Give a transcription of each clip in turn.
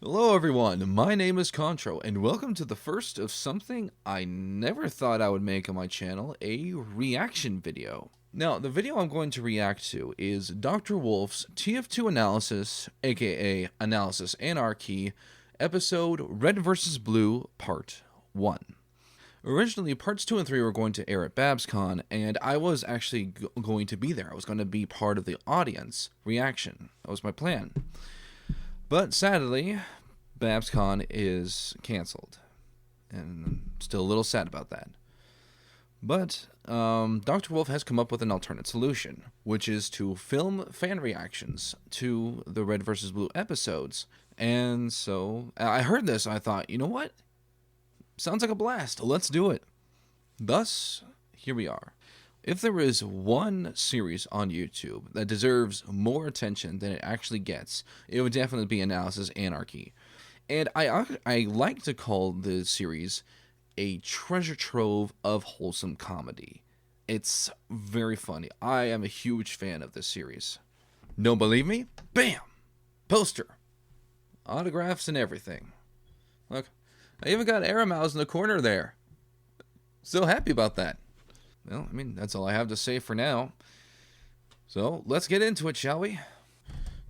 Hello everyone, my name is Contro, and welcome to the first of something I never thought I would make on my channel, a reaction video. Now, the video I'm going to react to is Dr. Wolf's TF2 analysis, aka Analysis Anarchy, episode Red vs. Blue, Part 1. Originally, parts 2 and 3 were going to air at BabsCon, and I was actually going to be there. I was going to be part of the audience reaction. That was my plan. But sadly, BabsCon is canceled, and I'm still a little sad about that. But Dr. Wolf has come up with an alternate solution, which is to film fan reactions to the Red vs. Blue episodes. And so I heard this, and I thought, you know what? Sounds like a blast. Let's do it. Thus, here we are. If there is one series on YouTube that deserves more attention than it actually gets, it would definitely be Analysis Anarchy. And I like to call the series a treasure trove of wholesome comedy. It's very funny. I am a huge fan of this series. Don't believe me? Bam! Poster. Autographs and everything. Look, I even got Aramouse in the corner there. So happy about that. Well, I mean, that's all I have to say for now. So, let's get into it, shall we?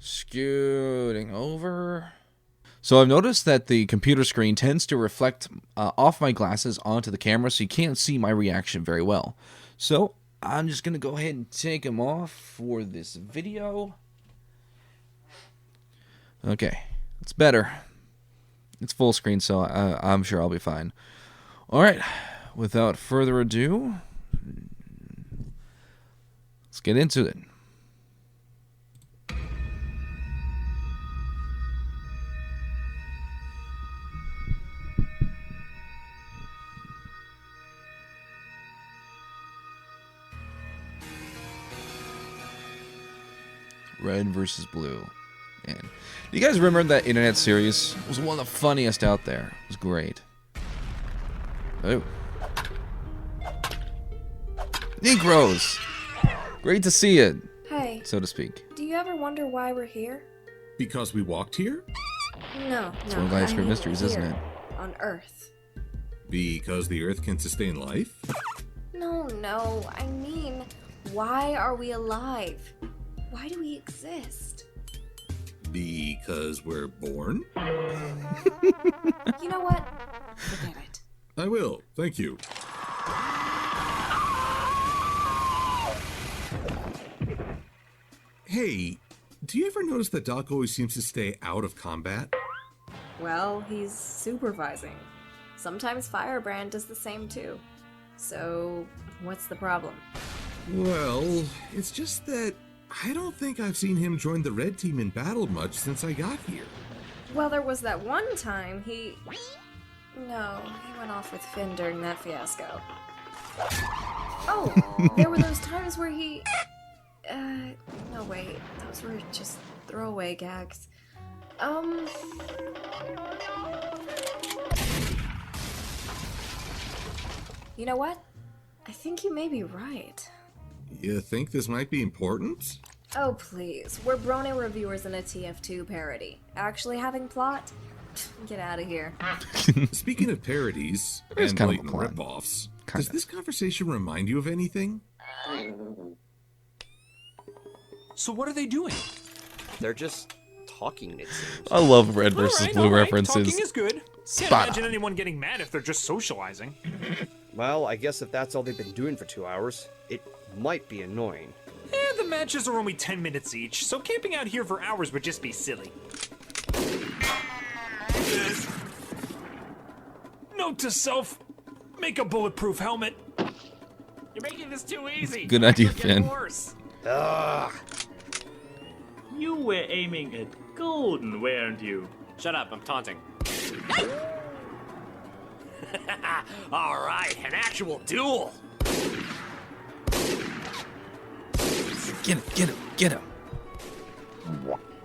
Scooting over. So I've noticed that the computer screen tends to reflect off my glasses onto the camera, so you can't see my reaction very well. So, I'm just going to go ahead and take them off for this video. Okay, it's better. It's full screen, so I'm sure I'll be fine. Alright, without further ado, let's get into it. Red versus Blue. And do you guys remember that internet series? It was one of the funniest out there. It was great. Oh. Negroes! Great to see it, Hey, so to speak. do you ever wonder why we're here? Because we walked here? No, It's no. one of Life's I Great mean Mysteries, isn't here, it? On Earth. Because the Earth can sustain life? No. I mean, why are we alive? Why do we exist? Because we're born? You know what? Forget it. I will, thank you. Hey, do you ever notice that Doc always seems to stay out of combat? Well, he's supervising. Sometimes Firebrand does the same too. So, what's the problem? Well, it's just that I don't think I've seen him join the red team in battle much since I got here. Well, there was that one time he... No, he went off with Finn during that fiasco. Oh, there were those times where he... no wait, those were just throwaway gags. You know what? I think you may be right. You think this might be important? Oh please, we're Brony reviewers in a TF2 parody. Actually having plot? Get out of here. Speaking of parodies It's and kind of a blatant plot. ripoffs, Kinda. does this conversation remind you of anything? So what are they doing? They're just talking, it seems. I love Red versus Alright, Blue alright, references. Talking is good. Can't Spot imagine on. anyone getting mad if they're just socializing. Well, I guess if that's all they've been doing for 2 hours, it might be annoying. The matches are only 10 minutes each, so camping out here for hours would just be silly. Note to self, make a bulletproof helmet. You're making this too easy. Good idea, It'll get Finn. worse. Ugh. You were aiming at golden, weren't you? Shut up, I'm taunting. Alright, an actual duel! Get him.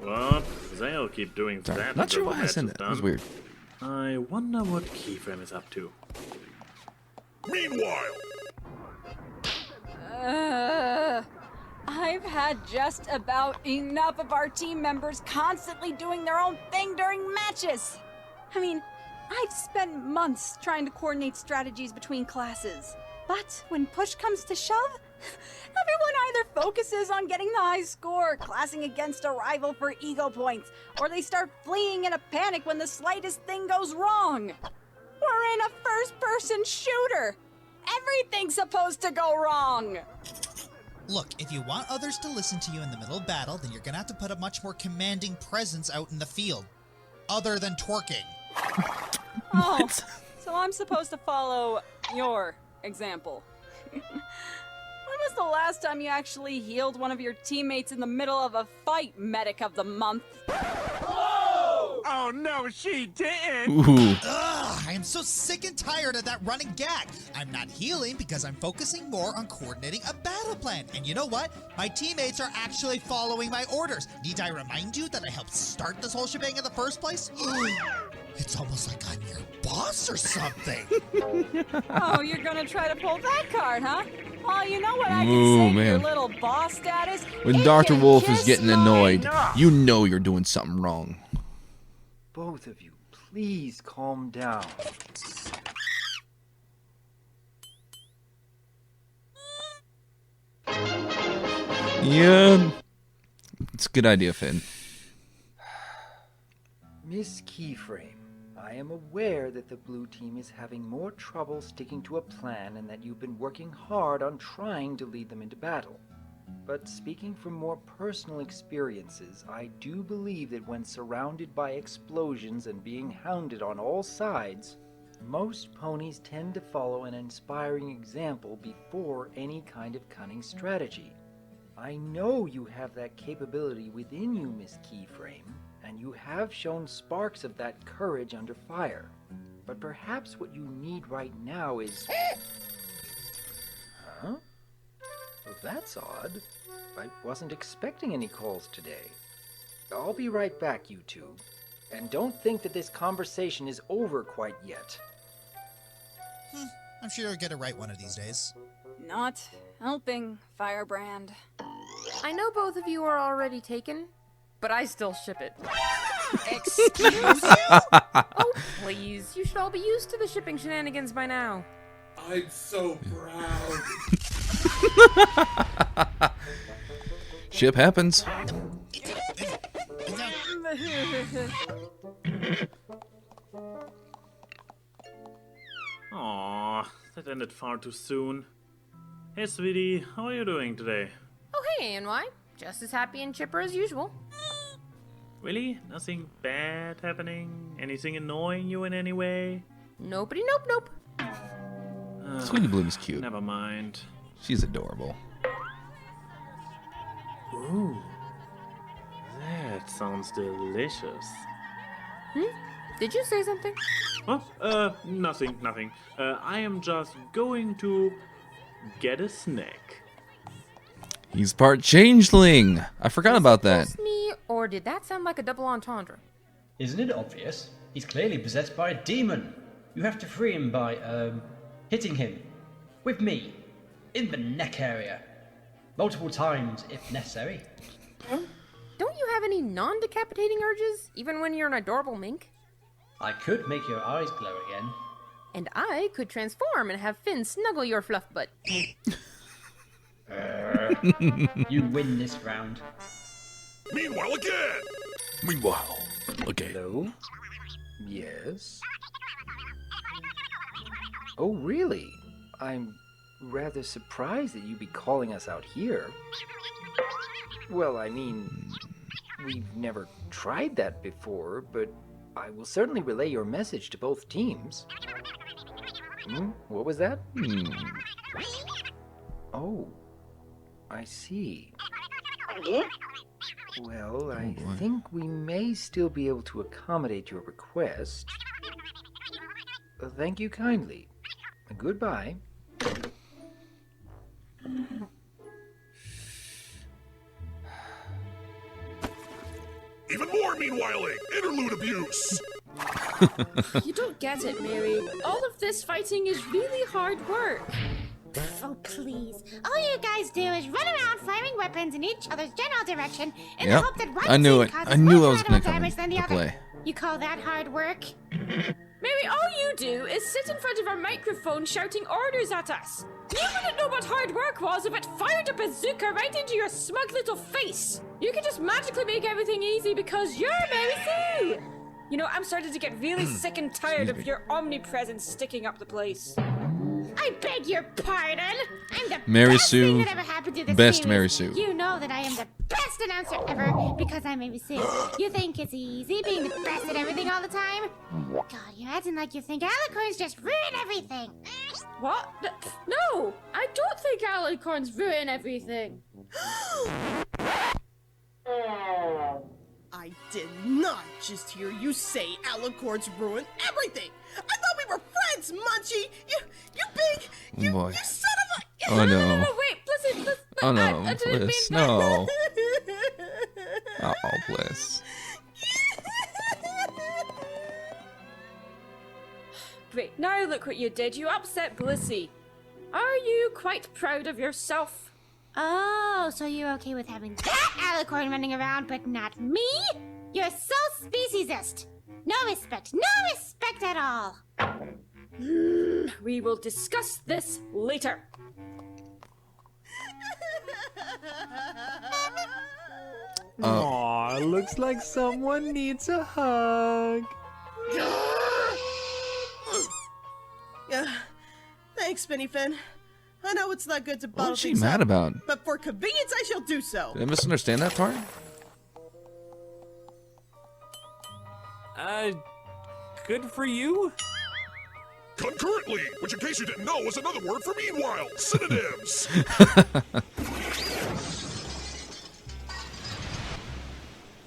What? They'll keep doing Sorry, that. not sure until why the I match said is that. That was done. weird. I wonder what Keyframe is up to. Meanwhile, I've had just about enough of our team members constantly doing their own thing during matches. I mean, I've spent months trying to coordinate strategies between classes. But when push comes to shove, everyone either focuses on getting the high score, classing against a rival for ego points, or they start fleeing in a panic when the slightest thing goes wrong. We're in a first-person shooter. Everything's supposed to go wrong. Look, if you want others to listen to you in the middle of battle, then you're gonna have to put a much more commanding presence out in the field. Other than twerking. Oh, so I'm supposed to follow your example. When was the last time you actually healed one of your teammates in the middle of a fight, Medic of the Month? Oh no, she didn't! Ooh. Ugh, I am so sick and tired of that running gag. I'm not healing because I'm focusing more on coordinating a battle plan. And you know what? My teammates are actually following my orders. Need I remind you that I helped start this whole shebang in the first place? It's almost like I'm your boss or something. Oh, you're gonna try to pull that card, huh? Well, you know what I can Ooh, say to man. your little boss status? When It Dr. can Wolf is kiss getting my- annoyed, you know you're doing something wrong. Both of you, please calm down. Yeah. It's a good idea, Finn. Miss Keyframe, I am aware that the blue team is having more trouble sticking to a plan and that you've been working hard on trying to lead them into battle. But speaking from more personal experiences, I do believe that when surrounded by explosions and being hounded on all sides, most ponies tend to follow an inspiring example before any kind of cunning strategy. I know you have that capability within you, Miss Keyframe, and you have shown sparks of that courage under fire. But perhaps what you need right now is... Huh? Well, that's odd. I wasn't expecting any calls today. I'll be right back, you two. And don't think that this conversation is over quite yet. I'm sure you'll get it right one of these days. Not helping, Firebrand. I know both of you are already taken, but I still ship it. Excuse you? Oh, please. You should all be used to the shipping shenanigans by now. I'm so proud. Ship happens. Aww, that ended far too soon. Hey, sweetie, how are you doing today? Oh, hey, NY. Just as happy and chipper as usual. Really? Nothing bad happening? Anything annoying you in any way? Nopey, nope. Sweetie Bloom is cute. Never mind. She's adorable. Ooh, that sounds delicious. Did you say something? Oh, nothing. I am just going to get a snack. He's part changeling. I forgot about that. Just me, or did that sound like a double entendre? Isn't it obvious? He's clearly possessed by a demon. You have to free him by, hitting him. With me. In the neck area. Multiple times, if necessary. Don't you have any non-decapitating urges, even when you're an adorable mink? I could make your eyes glow again. And I could transform and have Finn snuggle your fluff butt. You win this round. Meanwhile again. Hello? Yes? Oh, really? I'm rather surprised that you'd be calling us out here. Well, I mean, we've never tried that before, but I will certainly relay your message to both teams. What was that? Oh, I see. Well, I think we may still be able to accommodate your request. Thank you kindly. Goodbye. Even more meanwhiling. Interlude abuse. You don't get it, Mary. All of this fighting is really hard work. Oh, please. All you guys do is run around firing weapons in each other's general direction in the Yep. hope that one I knew team it. causes I knew more I was gonna collateral come damage than the to other. play. You call that hard work? Maybe all you do is sit in front of a microphone shouting orders at us. You wouldn't know what hard work was if it fired a bazooka right into your smug little face. You could just magically make everything easy because you're Mary Sue. You know, I'm starting to get really sick and tired of your omnipresence sticking up the place. I beg your pardon. I'm the Mary best Sue, thing that ever happened to this best series. Mary Sue. You know that I am the best announcer ever because I'm Mary Sue. You think it's easy being the best at everything all the time? God, you're acting like you think alicorns just ruin everything. What? No, I don't think alicorns ruin everything. I did not just hear you say alicorns ruin everything. I thought we were friends, Munchie. You big, you Boy. son of a. Oh no. No, wait, listen. Oh no, I didn't mean Bliss, that. no. Oh, Bliss. Great, now look what you did. You upset Blissy. Are you quite proud of yourself? Oh, so you're okay with having that alicorn running around, but not me? You're so speciesist. No respect at all. We will discuss this later. Aw, looks like someone needs a hug. Thanks, Minifin. I know it's not good to bottle What's she things mad up, about? but for convenience, I shall do so. Did I misunderstand that part? Good for you? Concurrently, which in case you didn't know was another word for meanwhile. Synonyms.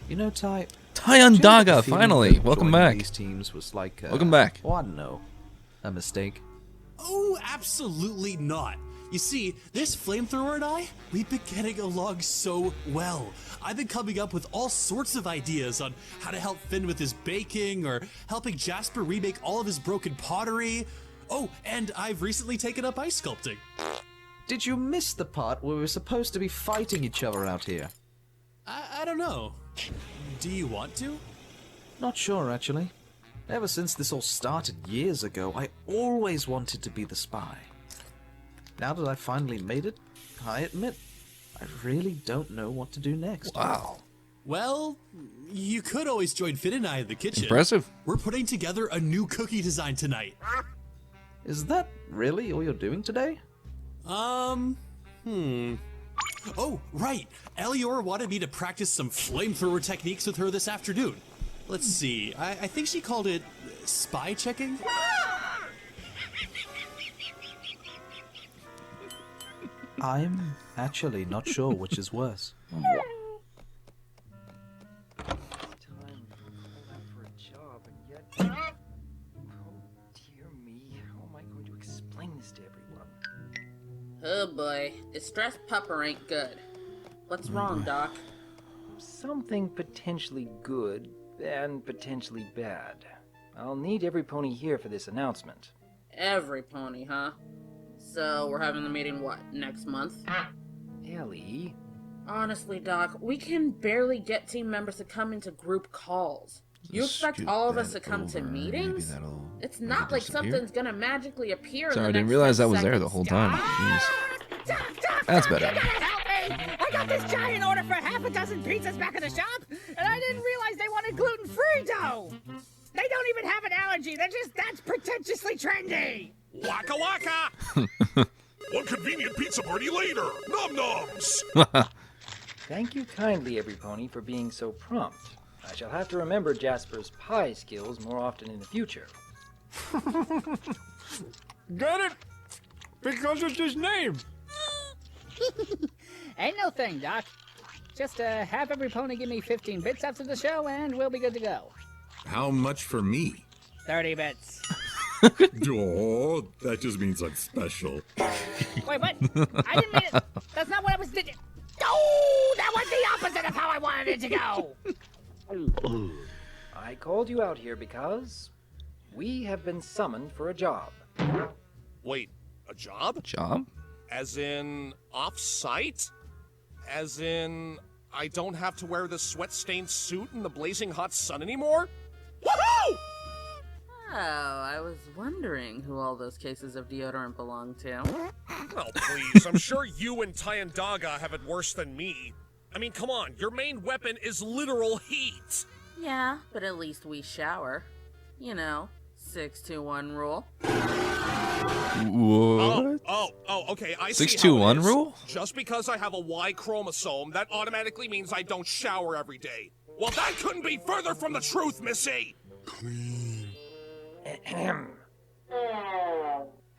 You know, Ty Daga, finally. Welcome back. These teams was like Welcome back. Oh, I don't know. A mistake. Oh, absolutely not. You see, this flamethrower and I, we've been getting along so well. I've been coming up with all sorts of ideas on how to help Finn with his baking or helping Jasper remake all of his broken pottery. Oh, and I've recently taken up ice sculpting. Did you miss the part where we were supposed to be fighting each other out here? I don't know. Do you want to? Not sure, actually. Ever since this all started years ago, I always wanted to be the spy. Now that I finally made it, I admit, I really don't know what to do next. Wow. Well, you could always join Finn and I in the kitchen. Impressive. We're putting together a new cookie design tonight. Is that really all you're doing today? Oh, right. Elior wanted me to practice some flamethrower techniques with her this afternoon. Let's see. I think she called it spy checking. I'm actually not sure which is worse. Time to hold out for a job, and yet. Oh dear me, how am I going to explain this to everyone? Oh boy, distressed pupper ain't good. What's wrong, Doc? Something potentially good and potentially bad. I'll need every pony here for this announcement. Every pony, huh? So we're having the meeting, what, next month? Ellie? Honestly, Doc, we can barely get team members to come into group calls. You expect all of us to come to meetings? It's not like something's gonna magically appear Sorry, I in the didn't next realize 10 that was there the seconds, whole time. Doc. Jeez. That's better. Help me! I got this giant order for half a dozen pizzas back at the shop, and I didn't realize they wanted gluten-free dough! They don't even have an allergy, that's pretentiously trendy! Waka waka! One convenient pizza party later. Nom noms. Thank you kindly, every pony, for being so prompt. I shall have to remember Jasper's pie skills more often in the future. Get it? Because it's his name. Ain't no thing, Doc. Just have every pony give me 15 bits after the show, and we'll be good to go. How much for me? 30 bits. Oh, that just means I'm special. Wait, what? I didn't mean it. That's not what I was thinking. Oh, that was the opposite of how I wanted it to go. I called you out here because we have been summoned for a job. Wait, a job? Job? As in, off-site? As in, I don't have to wear the sweat-stained suit in the blazing hot sun anymore? Woohoo! Oh, I was wondering who all those cases of deodorant belong to. Oh, please, I'm sure you and Tyandaga have it worse than me. I mean, come on, your main weapon is literal heat. Yeah, but at least we shower. You know, 6-2-1 rule. What? Okay, I 6-2-1 rule? Just because I have a Y chromosome, that automatically means I don't shower every day. Well, that couldn't be further from the truth, Missy!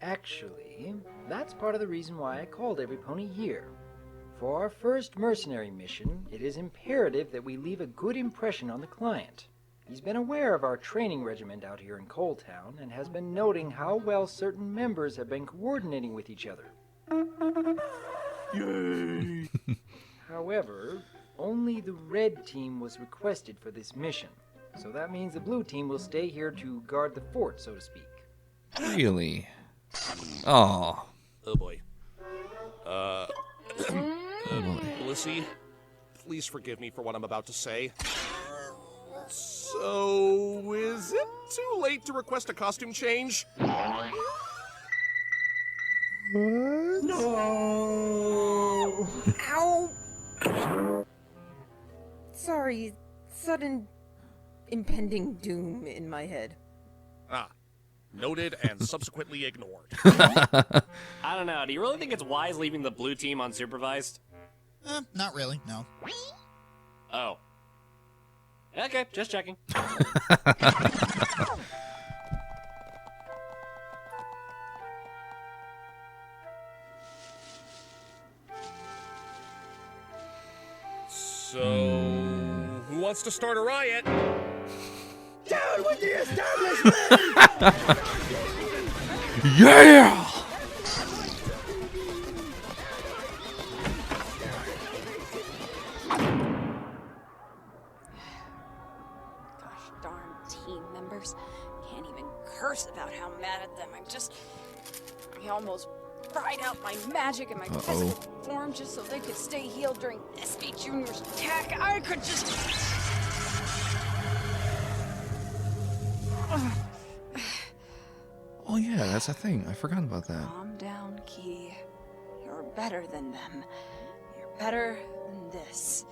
Actually, that's part of the reason why I called every pony here. For our first mercenary mission, it is imperative that we leave a good impression on the client. He's been aware of our training regiment out here in Coal Town and has been noting how well certain members have been coordinating with each other. Yay! However, only the red team was requested for this mission. So that means the blue team will stay here to guard the fort, so to speak. Really? Oh. Oh boy. Oh boy. Melissy, please forgive me for what I'm about to say. So, is it too late to request a costume change? No! Ow! Sorry, sudden impending doom in my head. Ah, noted and subsequently ignored. I don't know, do you really think it's wise leaving the blue team unsupervised? Not really, no. Oh. Okay, just checking. So, who wants to start a riot? Down with the establishment! Yeah! Gosh darn team members. Can't even curse about how mad at them. I almost fried out my magic and my physical form just so they could stay healed during SB Junior's attack. I could just... Oh yeah, that's a thing. I forgot about that. Calm down, Key. You're better than them. You're better than this.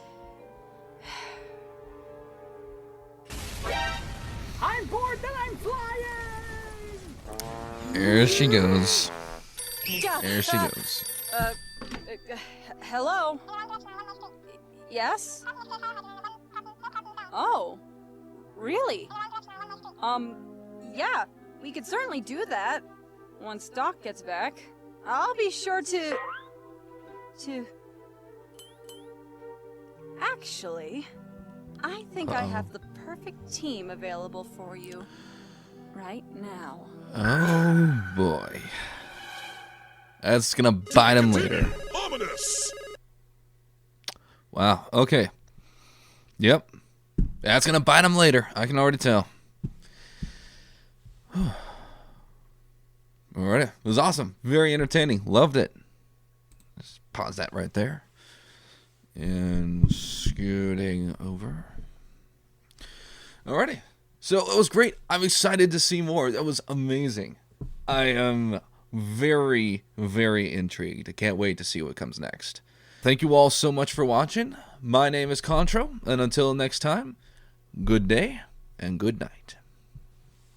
I'm bored that I'm flying! There she goes. There she goes. Hello? Yes? Oh, really? Yeah, we could certainly do that. Once Doc gets back. I'll be sure to... Actually, I think I have the perfect team available for you right now. Oh boy. That's gonna bite him later. Ominous! Wow, okay. Yep. That's gonna bite him later. I can already tell. Alright, it was awesome. Very entertaining. Loved it. Just pause that right there. And scooting over. Alrighty. So it was great. I'm excited to see more. That was amazing. I am very, very intrigued. I can't wait to see what comes next. Thank you all so much for watching. My name is Contro, and until next time, good day and good night.